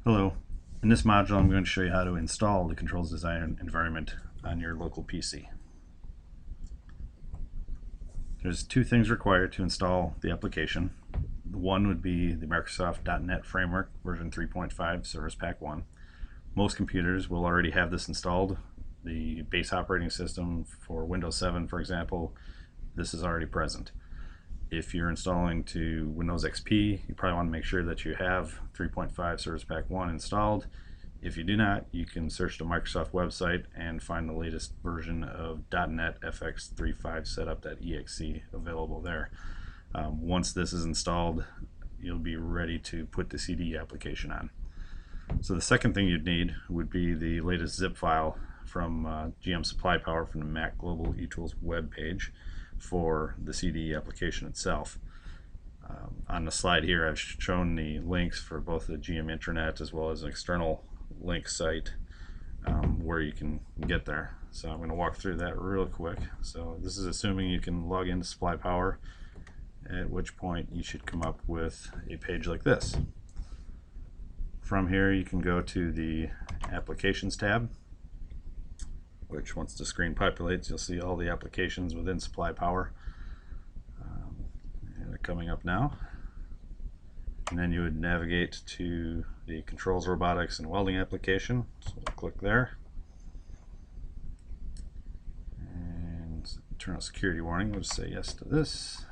Hello. In this module I'm going to show you how to install the controls design environment on your local PC. There's two things required to install the application. One would be the Microsoft .NET Framework version 3.5 Service Pack 1. Most computers will already have this installed. The base operating system for Windows 7, for example, this is already present. If you're installing to Windows XP, you probably want to make sure that you have 3.5 Service Pack 1 installed. If you do not, you can search the Microsoft website and find the latest version of .NET FX 3.5 setup.exe available there. Once this is installed, you'll be ready to put the CDE application on. So the second thing you'd need would be the latest zip file from GM Supply Power from the Mac Global eTools web page for the CDE application itself. On the slide here I've shown the links for both the GM intranet as well as an external link site where you can get there. So I'm going to walk through that real quick. So this is assuming you can log into Supply Power, at which point you should come up with a page like this. From here you can go to the Applications tab, which once the screen populates you'll see all the applications within Supply Power. And they're coming up now. And then you would navigate to the Controls, Robotics, and Welding application. So we'll click there. And turn on security warning. We'll just say yes to this.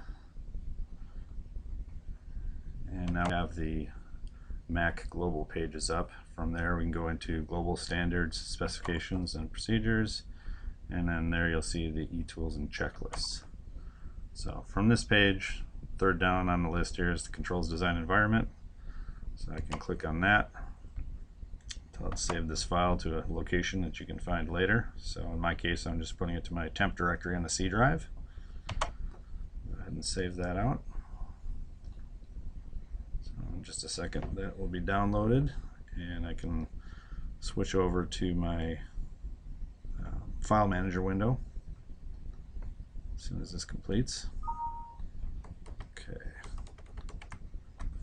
And now we have the Mac Global pages up. From there we can go into Global Standards, Specifications, and Procedures, and then there you'll see the eTools and checklists. So from this page, third down on the list here is the Controls Design Environment. So I can click on that. I'll save this file to a location that you can find later. So in my case I'm just putting it to my temp directory on the C drive. Go ahead and save that out. In just a second that will be downloaded, and I can switch over to my file manager window as soon as this completes. Okay,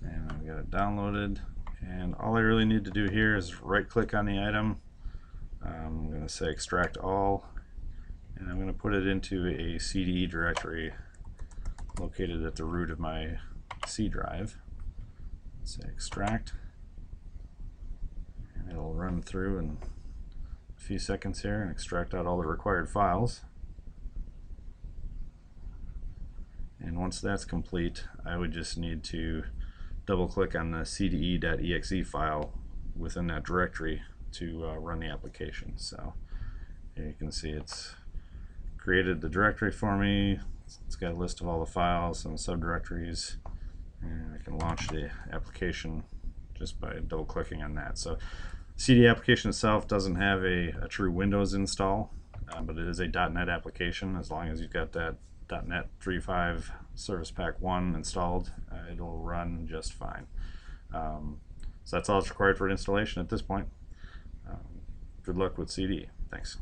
and I've got it downloaded, and all I really need to do here is right click on the item. I'm going to say extract all, and I'm going to put it into a CDE directory located at the root of my C drive. Say extract, and it'll run through in a few seconds here and extract out all the required files. And once that's complete, I would just need to double click on the CDE.exe file within that directory to run the application. So here you can see it's created the directory for me. It's got a list of all the files and subdirectories, and I can launch the application just by double clicking on that. So CD application itself doesn't have a true Windows install, but it is a .NET application. As long as you've got that .NET 3.5 Service Pack 1 installed, it'll run just fine. So that's all that's required for installation at this point. Good luck with CD. Thanks.